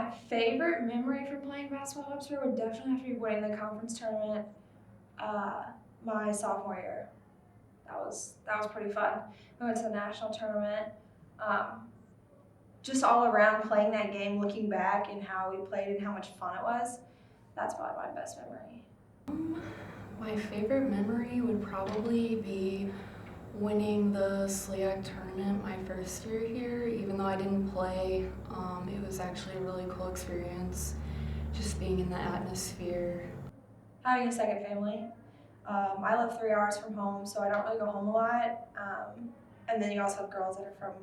My favorite memory from playing basketball at Webster would definitely have to be winning the conference tournament my sophomore year. That was pretty fun. We went to the national tournament. Just all around playing that game, looking back and how we played and how much fun it was, that's probably my best memory. My favorite memory would probably be winning the SLIAC tournament my first year here. Even though I didn't play, it was actually a really cool experience, just being in the atmosphere. Having a second family. I live 3 hours from home, so I don't really go home a lot. And then you also have girls that are from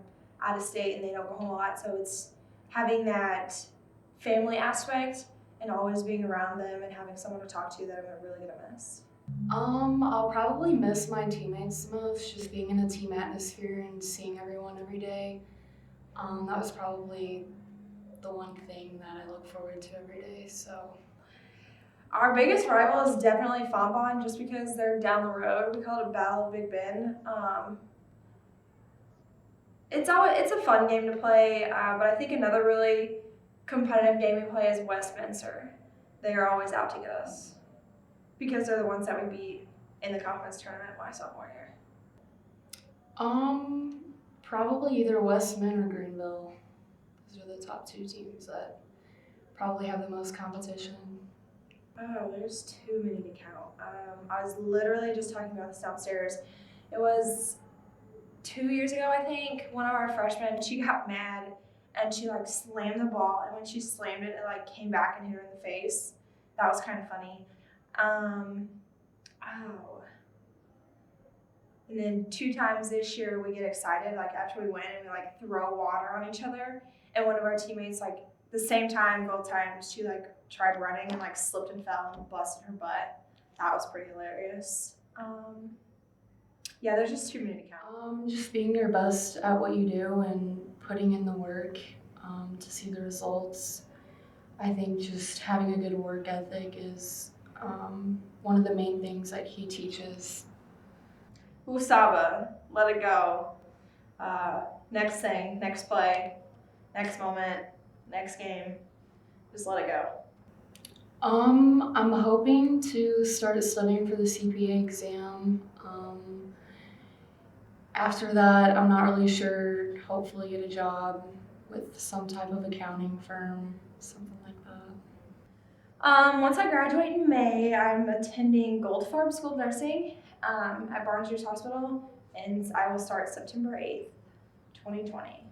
out of state and they don't go home a lot, so it's having that family aspect and always being around them and having someone to talk to that I'm really gonna miss. I'll probably miss my teammates the most, just being in a team atmosphere and seeing everyone every day. That was probably the one thing that I look forward to every day, so. Our biggest rival is definitely Fonbon, just because they're down the road. We call it Battle of Big Ben. It's a fun game to play, but I think another really competitive game we play is Westminster. They are always out to get us because they're the ones that we beat in the conference tournament my sophomore year. Probably either Westman or Greenville. Those are the top two teams that probably have the most competition. Oh, there's too many to count. I was literally just talking about this downstairs. It was 2 years ago, I think. One of our freshmen, she got mad and she slammed the ball, and when she slammed it, it came back and hit her in the face. That was kind of funny. And then 2 times this year we get excited after we win and we throw water on each other. And one of our teammates the same time, both times, she tried running and slipped and fell and busted her butt. That was pretty hilarious. Yeah, there's just too many to count. Just being your best at what you do and putting in the work to see the results. I think just having a good work ethic is one of the main things that he teaches. Usaba, let it go. Next thing, next play, next moment, next game. Just let it go. I'm hoping to start studying for the CPA exam. After that, I'm not really sure. Hopefully get a job with some type of accounting firm, something like that. Once I graduate in May, I'm attending Goldfarb School of Nursing at Barnes-Jewish Hospital, and I will start September 8th, 2020.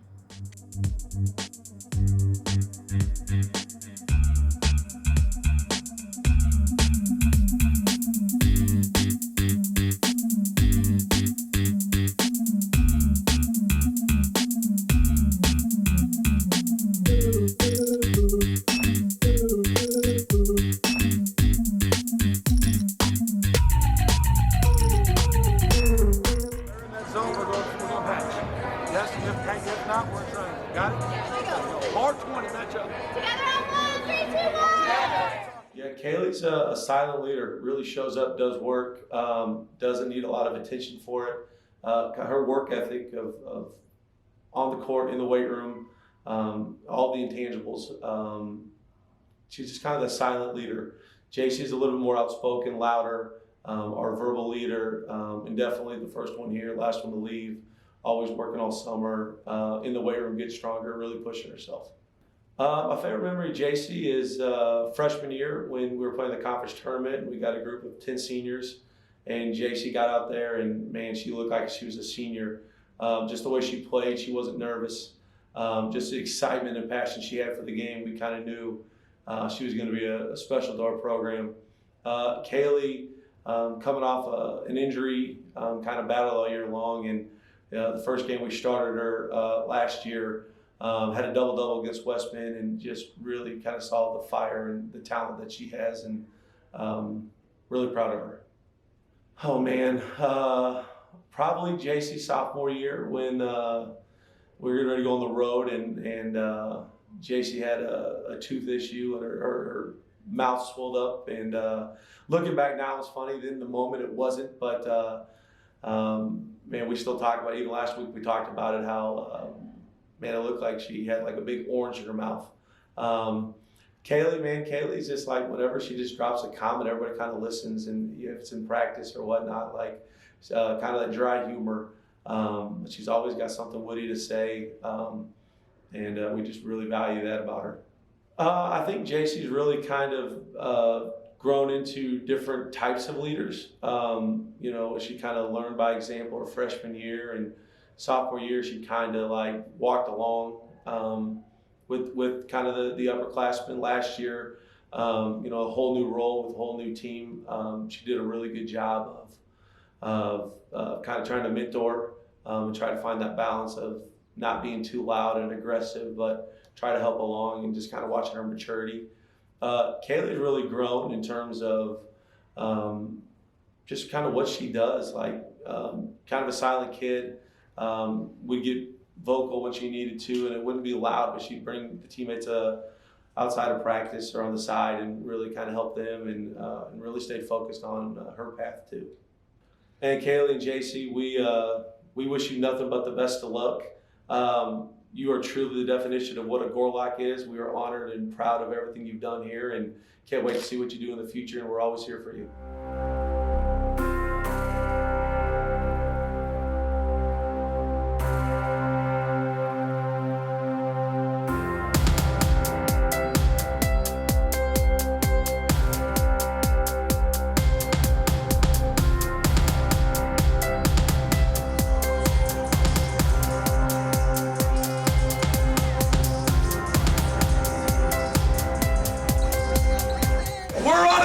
Yeah, Kaylee's a silent leader, really shows up, does work, doesn't need a lot of attention for it. Her work ethic of on the court, in the weight room, all the intangibles. She's just kind of the silent leader. JC's a little bit more outspoken, louder, our verbal leader, and definitely the first one here, last one to leave, always working all summer, in the weight room, getting stronger, really pushing herself. My favorite memory of JC is freshman year when we were playing the conference tournament. We got a group of 10 seniors, and JC got out there, and man, she looked like she was a senior. Just the way she played, she wasn't nervous. Just the excitement and passion she had for the game, we kind of knew she was going to be a special to our program. Kaylee, coming off an injury, kind of battled all year long, and the first game we started her last year, had a double-double against West Bend, and just really kind of saw the fire and the talent that she has, and really proud of her. Oh man, probably JC sophomore year when we were getting ready to go on the road, and JC had a tooth issue and her mouth swelled up, and looking back now it's funny. In the moment it wasn't, but man, we still talk about it. Even last week we talked about it, how man, it looked like she had a big orange in her mouth. Kaylee's just like, whenever she just drops a comment, everybody kind of listens, and if it's in practice or whatnot, like kind of that dry humor. But she's always got something witty to say, and we just really value that about her. I think JC's really kind of grown into different types of leaders. She kind of learned by example her freshman year, and sophomore year she kind of like walked along with kind of the upperclassmen. Last year, a whole new role with a whole new team. She did a really good job of kind of trying to mentor and try to find that balance of not being too loud and aggressive, but try to help along, and just kind of watching her maturity. Kaylee's really grown in terms of just kind of what she does, like kind of a silent kid. Would get vocal when she needed to, and it wouldn't be loud, but she'd bring the teammates outside of practice or on the side and really kind of help them and really stay focused on her path too. And Kaylee and JC, we wish you nothing but the best of luck. You are truly the definition of what a Gorlock is. We are honored and proud of everything you've done here, and can't wait to see what you do in the future, and we're always here for you.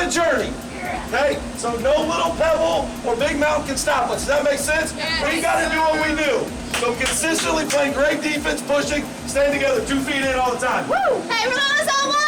Journey. Okay? So no little pebble or big mountain can stop us. Does that make sense? We got to do what we do. So consistently playing great defense, pushing, staying together, 2 feet in all the time. Woo! Hey, we're on this all one.